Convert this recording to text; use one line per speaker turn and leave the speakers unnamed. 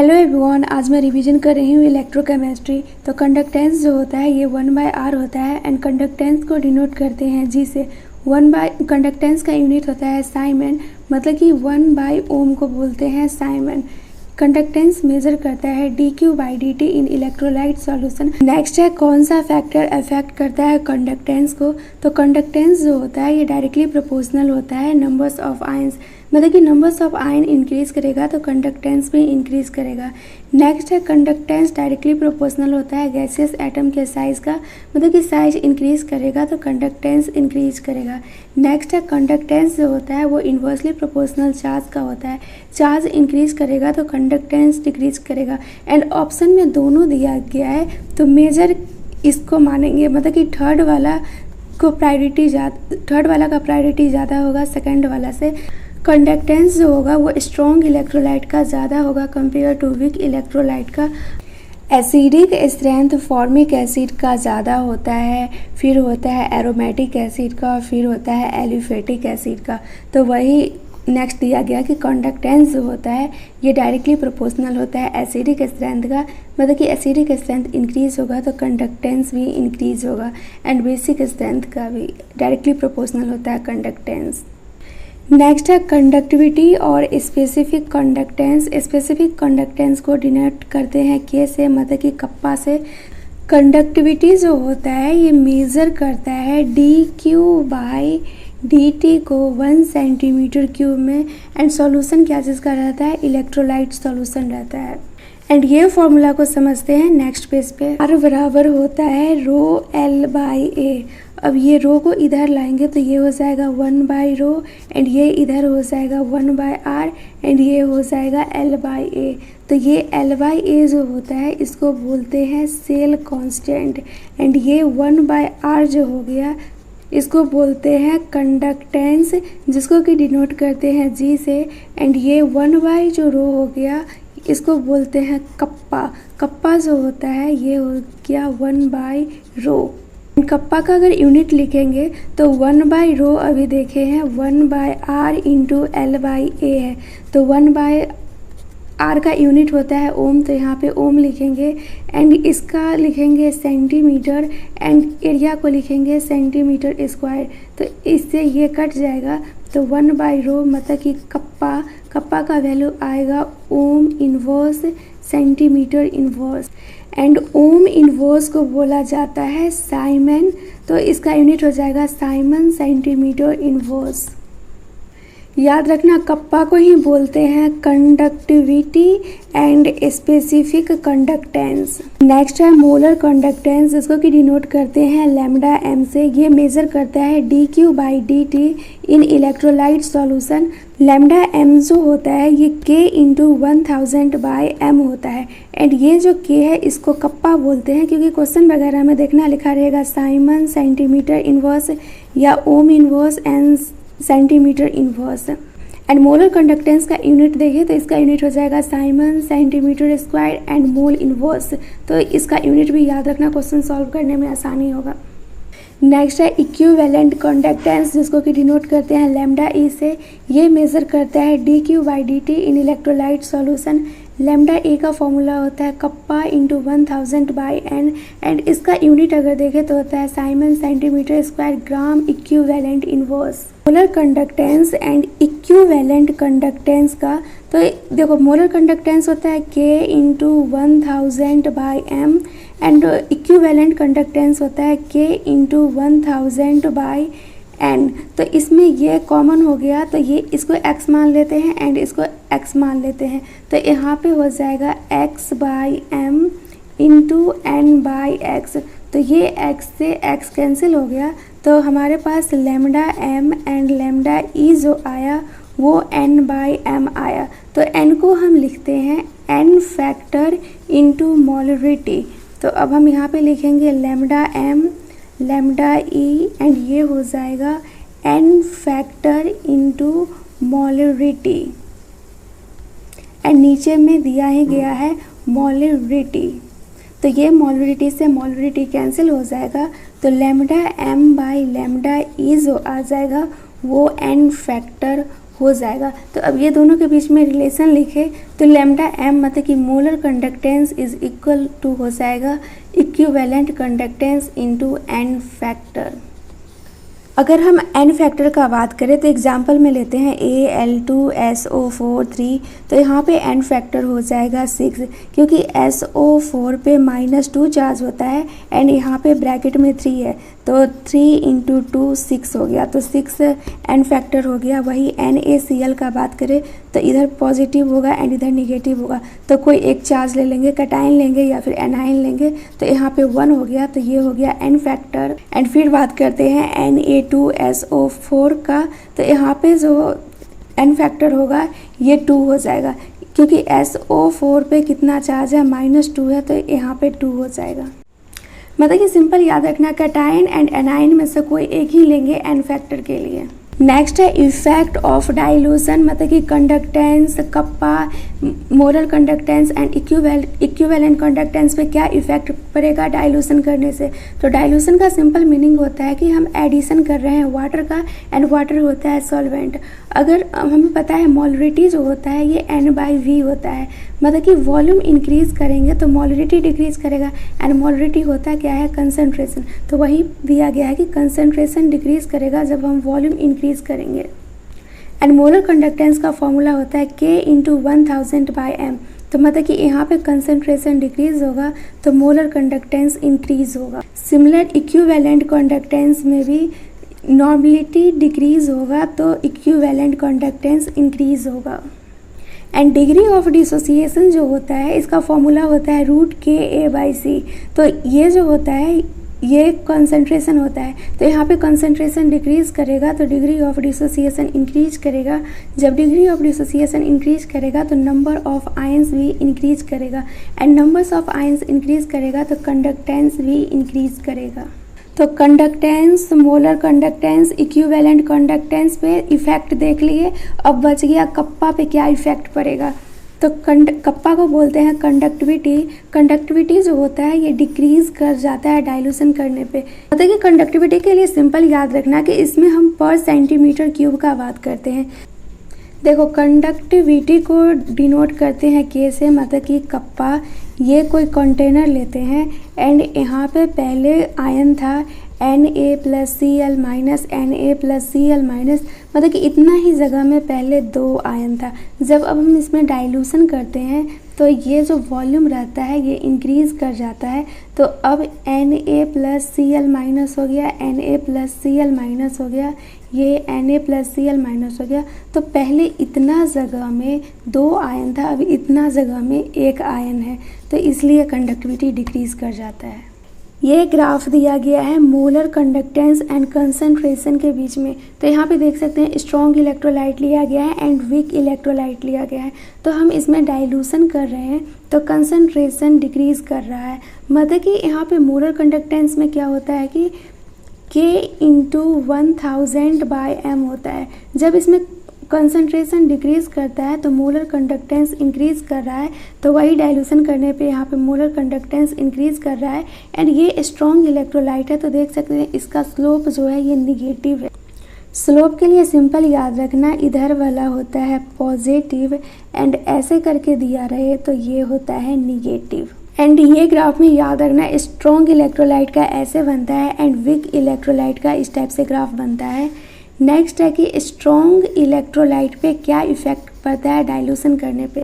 Hello everyone, आज मैं revision कर रही हूँ इलेक्ट्रोकेमिस्ट्री। तो कंडक्टेंस जो होता है ये 1/r होता है एंड कंडक्टेंस को डिनोट करते हैं जी से। कंडक्टेंस का यूनिट होता है साइमन, मतलब कि 1/ओम को बोलते हैं साइमन। कंडक्टेंस मेजर करता है dq/dt इन इलेक्ट्रोलाइट सॉल्यूशन। नेक्स्ट है कौन सा फैक्टर अफेक्ट करता है कंडक्टेंस को। तो कंडक्टेंस जो होता है ये डायरेक्टली प्रोपोर्शनल होता है नंबर्स ऑफ आयंस, मतलब कि नंबर्स ऑफ आयन इंक्रीज करेगा तो कंडक्टेंस भी इंक्रीज करेगा। नेक्स्ट है कंडक्टेंस डायरेक्टली प्रोपोर्शनल होता है गैसियस एटम के साइज का, मतलब कि साइज इंक्रीज करेगा तो कंडक्टेंस इंक्रीज करेगा। नेक्स्ट है कंडक्टेंस जो होता है वो इन्वर्सली प्रोपोर्शनल चार्ज का होता है, चार्ज इंक्रीज करेगा तो कंडक्टेंस डिक्रीज करेगा। एंड ऑप्शन में दोनों दिया गया है तो मेजर इसको मानेंगे, मतलब कि थर्ड वाला का प्रायोरिटी ज़्यादा होगा सेकेंड वाला से। कंडक्टेंस जो होगा वो स्ट्रॉन्ग इलेक्ट्रोलाइट का ज़्यादा होगा कंपेयर टू वीक इलेक्ट्रोलाइट का। एसिडिक स्ट्रेंथ फॉर्मिक एसिड का ज़्यादा होता है, फिर होता है एरोमेटिक एसिड का, फिर होता है एलिफेटिक एसिड का। तो वही नेक्स्ट दिया गया कि कंडक्टेंस जो होता है ये डायरेक्टली प्रोपोर्शनल होता है एसिडिक स्ट्रेंथ का, मतलब कि एसिडिक स्ट्रेंथ इंक्रीज होगा तो कंडक्टेंस भी इंक्रीज होगा। एंड बेसिक स्ट्रेंथ का भी डायरेक्टली प्रोपोर्शनल होता है कंडक्टेंस। नेक्स्ट है कंडक्टिविटी और स्पेसिफिक कंडक्टेंस। स्पेसिफिक कंडक्टेंस को डिनोट करते हैं के से, मतलब कि कप्पा से। कंडक्टिविटी जो होता है ये मेज़र करता है dq/dt को 1 सेंटीमीटर क्यूब में। एंड सॉल्यूशन क्या चीज़ का रहता है, इलेक्ट्रोलाइट सॉल्यूशन रहता है। एंड ये फॉर्मूला को समझते हैं नेक्स्ट पेज पे। R बराबर होता है ρl/a। अब ये रो को इधर लाएंगे तो ये हो जाएगा 1/ρ एंड ये इधर हो जाएगा 1/r एंड ये हो जाएगा l/a। तो ये l/a जो होता है इसको बोलते हैं सेल कांस्टेंट। एंड ये 1/r जो हो गया इसको बोलते हैं कंडक्टेंस, जिसको कि डिनोट करते हैं जी से। एंड ये 1/ρ हो गया इसको बोलते हैं कप्पा। कप्पा जो होता है ये हो गया 1/ρ। कप्पा का अगर यूनिट लिखेंगे तो 1/ρ अभी देखे हैं 1/r इंटू l/a है, तो 1/r का यूनिट होता है ओम, तो यहाँ पे ओम लिखेंगे। एंड इसका लिखेंगे सेंटीमीटर एंड एरिया को लिखेंगे सेंटीमीटर स्क्वायर, तो इससे ये कट जाएगा। तो 1/ρ मतलब कि कप्पा का वैल्यू आएगा ohm inverse centimetre inverse. And ohm inverse को बोला जाता है साइमन, तो इसका यूनिट हो जाएगा साइमन सेंटीमीटर इनवर्स। याद रखना कप्पा को ही बोलते हैं conductivity and specific conductance. Next है मोलर कंडक्टेंस, जिसको कि डिनोट करते हैं लैम्डा एम से। ये मेजर करता है dq/dt इन इलेक्ट्रोलाइट सॉल्यूशन। लैम्डा एम जो होता है ये k इंटू 1000/m होता है। एंड ये जो k है इसको कप्पा बोलते हैं, क्योंकि क्वेश्चन वगैरह में देखना लिखा रहेगा साइमन सेंटीमीटर इनवर्स या ohm inverse and centimetre inverse. And molar conductance का यूनिट देखिए तो इसका यूनिट हो जाएगा Simon centimetre square and mole inverse, तो इसका यूनिट भी याद रखना, क्वेश्चन सॉल्व करने में आसानी होगा। नेक्स्ट है इक्विवेलेंट कंडक्टेंस, जिसको कि डिनोट करते हैं लैम्डा ई से। ये मेजर करता है dq/dt इन इलेक्ट्रोलाइट सॉल्यूशन। लैम्डा ए का फॉर्मूला होता है कप्पा इंटू 1000/n एंड इसका यूनिट अगर देखें तो होता है Simon centimetre square gram equivalent inverse. Molar conductance and equivalent conductance का तो देखो मोलर कंडक्टेंस होता है k into 1000/m and equivalent conductance होता है k इंटू 1000/n। तो इसमें ये कॉमन हो गया तो ये इसको x मान लेते हैं एंड इसको x मान लेते हैं, तो यहाँ पे हो जाएगा x/m इंटू n/x। तो ये x से x कैंसिल हो गया, तो हमारे पास lambda m and lambda e जो आया वो n/m आया। तो n को हम लिखते हैं n फैक्टर इंटू मोलरिटी। तो अब हम यहाँ पे लिखेंगे lambda m lambda e and ये हो जाएगा n factor into molarity. And नीचे में दिया ही गया है मोलरिटी, तो ये मोलरिटी से मोलरिटी कैंसिल हो जाएगा, तो लैम्डा m/लैम्डा e जो आ जाएगा वो n फैक्टर हो जाएगा। तो अब ये दोनों के बीच में रिलेशन लिखे तो लैम्डा m मतलब कि molar conductance is equal to हो जाएगा equivalent conductance into n factor. अगर हम n फैक्टर का बात करें तो एग्जांपल में लेते हैं Al2SO4 3, तो यहाँ पे n फैक्टर हो जाएगा 6 क्योंकि SO4 पे -2 चार्ज होता है एंड यहाँ पे ब्रैकेट में 3 है, तो 3 × 2 6 हो गया, तो 6 n फैक्टर हो गया। वही NaCl का बात करें तो इधर पॉजिटिव होगा एंड इधर निगेटिव होगा, तो कोई एक चार्ज ले लेंगे, कैटायन लेंगे या फिर एनायन लेंगे, तो यहाँ पे 1 हो गया, तो ये हो गया n फैक्टर। एंड फिर बात करते हैं Na2SO4 का, तो यहाँ पे जो n फैक्टर होगा ये 2 हो जाएगा क्योंकि SO4 पे कितना चार्ज है -2 है, तो यहाँ पे 2 हो जाएगा। मतलब कि सिंपल याद रखना, कैटायन एंड एनायन में से कोई एक ही लेंगे n फैक्टर के लिए। नेक्स्ट है इफेक्ट ऑफ डाइल्यूशन, मतलब कि conductance, kappa, molar conductance and equivalent conductance पे क्या इफेक्ट पड़ेगा डाइल्यूशन करने से। तो डाइल्यूशन का सिंपल मीनिंग होता है कि हम एडिशन कर रहे हैं वाटर का एंड वाटर होता है सॉल्वेंट। अगर हमें पता है मोलरिटी जो होता है ये n/v होता है, मतलब कि वॉल्यूम इंक्रीज करेंगे तो मोलरिटी डिक्रीज करेगा एंड मोलरिटी होता क्या है कंसंट्रेशन, तो वही दिया गया है कि कंसंट्रेशन डिक्रीज करेगा जब हम वॉल्यूम इंक्रीज करेंगे। एंड मोलर कंडक्टेंस का फॉर्मूला होता है K × 1000/m, तो मतलब कि यहाँ पे कंसंट्रेशन डिक्रीज होगा तो मोलर कंडक्टेंस इंक्रीज होगा। सिमिलर इक्विवेलेंट कंडक्टेंस में भी नॉर्मलिटी डिक्रीज होगा तो इक्विवेलेंट कंडक्टेंस इंक्रीज होगा। एंड डिग्री ऑफ डिसोसिएशन जो होता है इसका फॉर्मूला होता है √Ka/c, तो ये जो होता है ये कंसंट्रेशन होता है, तो यहाँ पे कंसंट्रेशन डिक्रीज करेगा तो डिग्री ऑफ डिसोसिएशन इंक्रीज करेगा। जब डिग्री ऑफ डिसोसिएशन इंक्रीज करेगा तो नंबर ऑफ आयंस भी इंक्रीज करेगा and numbers of ions increase करेगा तो कंडक्टेंस भी इंक्रीज करेगा। तो conductance, molar conductance, equivalent conductance पे इफेक्ट देख लिए। अब बच गया कप्पा पे क्या इफेक्ट पड़ेगा। तो कप्पा को बोलते हैं कंडक्टिविटी। कंडक्टिविटी जो होता है ये डिक्रीज कर जाता है डाइल्यूशन करने पे। मतलब कि कंडक्टिविटी के लिए सिंपल याद रखना कि इसमें हम पर सेंटीमीटर क्यूब का बात करते हैं। देखो कंडक्टिविटी को डिनोट करते हैं K से, मतलब कि कप्पा। ये कोई कंटेनर लेते हैं एंड यहाँ पे पहले आयन था Na+Cl- Na+Cl-, मतलब कि इतना ही जगह में पहले 2 आयन था। जब अब हम इसमें डाइल्यूशन करते हैं तो ये जो वॉल्यूम रहता है ये इंक्रीज कर जाता है, तो अब Na+Cl- हो गया, Na+Cl- हो गया, ये Na+Cl- हो गया। तो पहले इतना जगह में 2 आयन था, अब इतना जगह में 1 आयन है, तो इसलिए कंडक्टिविटी डिक्रीज कर जाता है। ये ग्राफ दिया गया है मोलर कंडक्टेंस एंड कंसंट्रेशन के बीच में। तो यहाँ पे देख सकते हैं स्ट्रॉन्ग इलेक्ट्रोलाइट लिया गया है एंड वीक इलेक्ट्रोलाइट लिया गया है। तो हम इसमें डाइल्यूशन कर रहे हैं तो कंसंट्रेशन डिक्रीज कर रहा है। मतलब कि यहाँ पे मोलर कंडक्टेंस में क्या होता है कि K × 1000/m होता है। जब इसमें कंसंट्रेशन डिक्रीज करता है तो मोलर कंडक्टेंस इंक्रीज कर रहा है, तो वही डाइल्यूशन करने पे यहाँ पे मोलर कंडक्टेंस इंक्रीज कर रहा है एंड ये स्ट्रॉन्ग इलेक्ट्रोलाइट है। तो देख सकते हैं इसका स्लोप जो है ये निगेटिव है। स्लोप के लिए सिंपल याद रखना, इधर वाला होता है पॉजिटिव एंड ऐसे करके दिया रहे तो ये होता है निगेटिव। एंड ये ग्राफ में याद रखना स्ट्रॉन्ग इलेक्ट्रोलाइट का ऐसे बनता है एंड वीक इलेक्ट्रोलाइट का इस टाइप से ग्राफ बनता है। नेक्स्ट है कि स्ट्रॉन्ग इलेक्ट्रोलाइट पे क्या इफेक्ट पड़ता है डाइल्यूशन करने पे।